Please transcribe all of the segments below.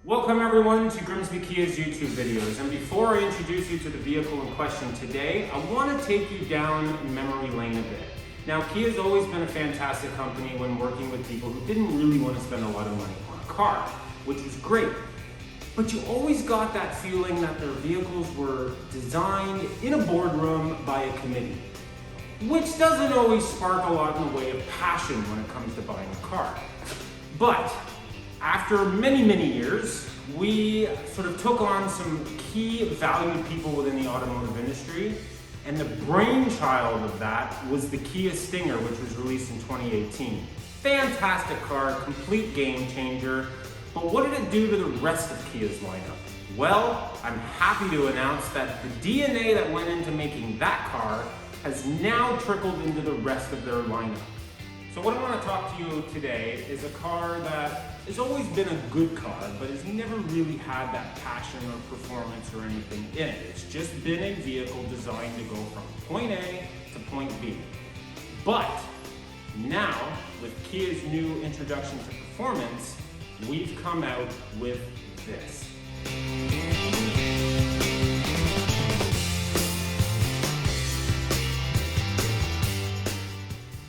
Welcome everyone to Grimsby Kia's YouTube videos, and before I introduce you to the vehicle in question today, I want to take you down memory lane a bit. Now, Kia's always been a fantastic company when working with people who didn't really want to spend a lot of money on a car, which was great. But you always got that feeling that their vehicles were designed in a boardroom by a committee, which doesn't always spark a lot in the way of passion when it comes to buying a car. But after many years, we sort of took on some key valued people within the automotive industry, and the brainchild of that was the Kia Stinger, which was released in 2018. Fantastic car, complete game changer, but what did it do to the rest of Kia's lineup? Well, I'm happy to announce that the DNA that went into making that car has now trickled into the rest of their lineup. So what I want to talk to you today is a car that has always been a good car, but has never really had that passion or performance or anything in it. It's just been a vehicle designed to go from point A to point B. But now, with Kia's new introduction to performance, we've come out with this.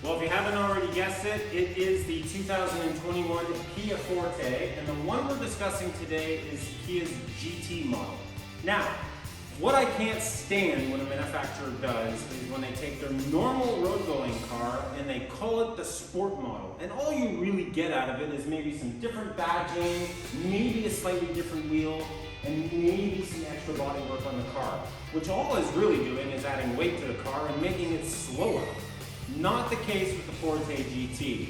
Well, if you haven't already guessed it, it is the 2021 KIA Forte, and the one we're discussing today is Kia's GT model. Now, what I can't stand when a manufacturer does is when they take their normal road-going car and they call it the sport model. And all you really get out of it is maybe some different badging, maybe a slightly different wheel, and maybe some extra body work on the car, which all is really doing is adding weight to the car and making it slower. Not the case with the Forte GT.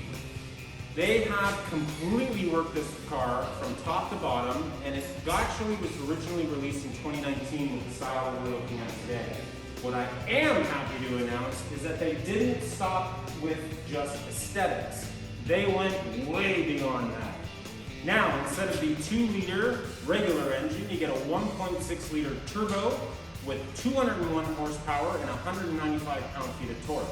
They have completely worked this car from top to bottom, and it actually was originally released in 2019 with the style that we're looking at today. What I am happy to announce is that they didn't stop with just aesthetics. They went way beyond that. Now, instead of the 2-liter regular engine, you get a 1.6-liter turbo with 201 horsepower and 195 pound-feet of torque.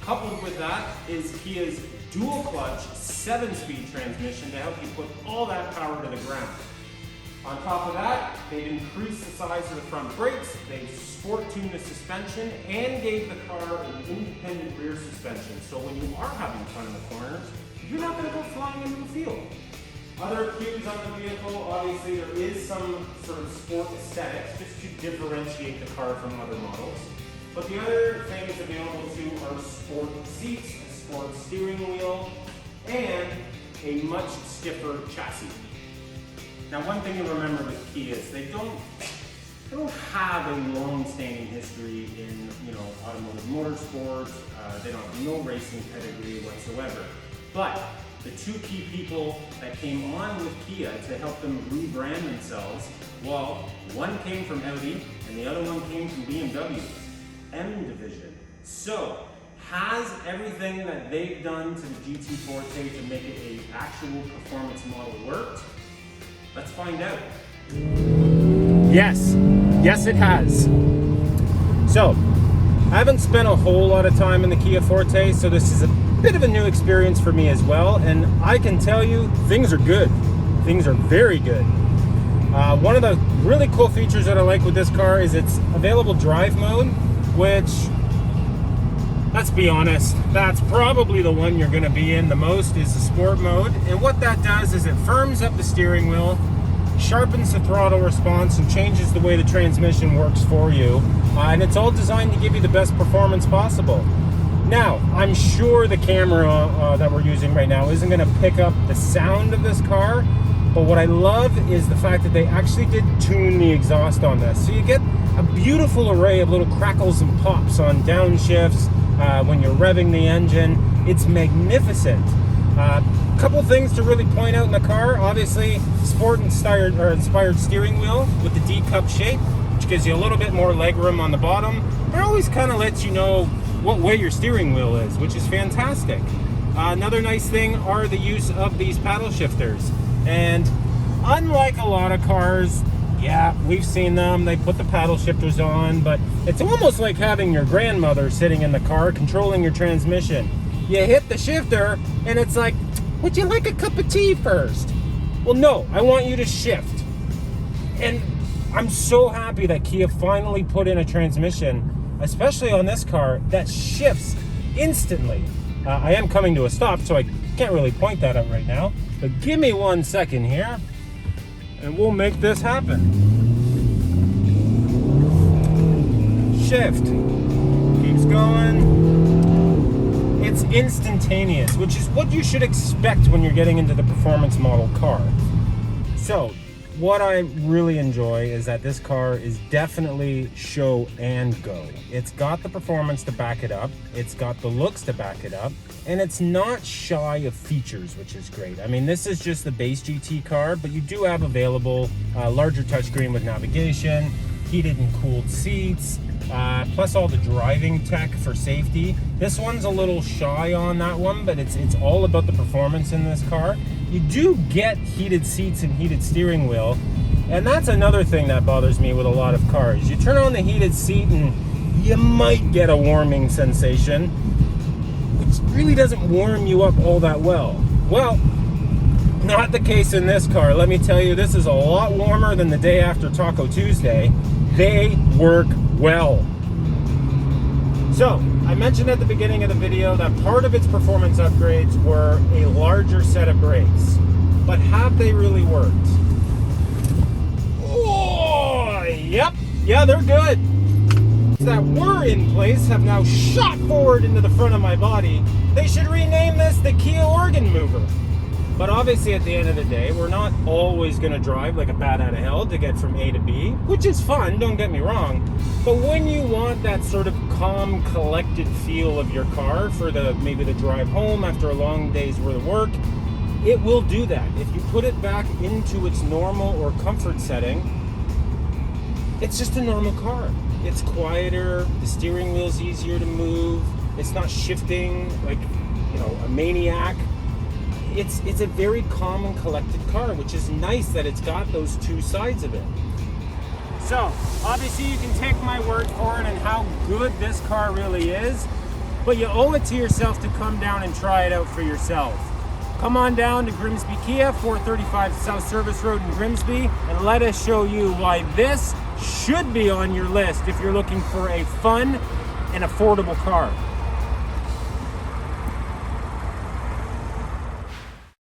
Coupled with that is Kia's dual clutch 7-speed transmission to help you put all that power to the ground. On top of that, they've increased the size of the front brakes, they've sport-tuned the suspension, and gave the car an independent rear suspension. So when you are having fun in the corners, you're not going to go flying into the field. Other cues on the vehicle, obviously there is some sort of sport aesthetics just to differentiate the car from other models. But the other things available to you are sport seats, a sport steering wheel, and a much stiffer chassis. Now, one thing to remember with Kia is they don't have a long-standing history in automotive motorsports. They don't have no racing pedigree whatsoever. But the two key people that came on with Kia to help them rebrand themselves, well, one came from Audi and the other one came from BMW. M division. So, has everything that they've done to the GT Forte to make it an actual performance model worked? Let's find out. Yes, it has. So, I haven't spent a whole lot of time in the Kia Forte, so this is a bit of a new experience for me as well, and I can tell you, things are good. Things are very good. One of the really cool features that I like with this car is its available drive mode, which, let's be honest, that's probably the one you're going to be in the most, is the sport mode. And what that does is it firms up the steering wheel, sharpens the throttle response, and changes the way the transmission works for you. And it's all designed to give you the best performance possible. Now, I'm sure the camera that we're using right now isn't going to pick up the sound of this car, but what I love is the fact that they actually did tune the exhaust on this. So you get a beautiful array of little crackles and pops on downshifts when you're revving the engine. It's magnificent. Couple things to really point out in the car. Obviously, sport-inspired steering wheel with the D-cup shape, which gives you a little bit more legroom on the bottom. It always kind of lets you know what way your steering wheel is, which is fantastic. Another nice thing are the use of these paddle shifters. And unlike a lot of cars, yeah, we've seen them, they put the paddle shifters on, but it's almost like having your grandmother sitting in the car controlling your transmission. You hit the shifter and it's like, would you like a cup of tea first? Well, no, I want you to shift. And I'm so happy that Kia finally put in a transmission, especially on this car, that shifts instantly. I am coming to a stop, so I can't really point that out right now. But give me 1 second here, and we'll make this happen. Shift. Keeps going. It's instantaneous, which is what you should expect when you're getting into the performance model car. So, what I really enjoy is that this car is definitely show and go. It's got the performance to back it up, it's got the looks to back it up, and it's not shy of features, which is great. I mean, this is just the base GT car, but you do have available larger touchscreen with navigation, heated and cooled seats, plus all the driving tech for safety. This one's a little shy on that one, but it's all about the performance in this car. You do get heated seats and heated steering wheel, and that's another thing that bothers me with a lot of cars. You turn on the heated seat and you might get a warming sensation, which really doesn't warm you up all that well. Well, not the case in this car. Let me tell you, this is a lot warmer than the day after Taco Tuesday. They work well. So, I mentioned at the beginning of the video that part of its performance upgrades were a larger set of brakes. But have they really worked? Oh, yep. Yeah, they're good. That were in place have now shot forward into the front of my body. They should rename this the Kia Organ Mover. But obviously at the end of the day, we're not always going to drive like a bat out of hell to get from A to B, which is fun, don't get me wrong. But when you want that sort of calm, collected feel of your car for maybe the drive home after a long day's worth of work, it will do that. If you put it back into its normal or comfort setting, it's just a normal car. It's quieter, the steering wheel's easier to move, it's not shifting like, you know, a maniac. It's a very calm and collected car, which is nice that it's got those two sides of it. So, obviously you can take my word for it and how good this car really is, but you owe it to yourself to come down and try it out for yourself. Come on down to Grimsby Kia, 435 South Service Road in Grimsby, and let us show you why this should be on your list if you're looking for a fun and affordable car.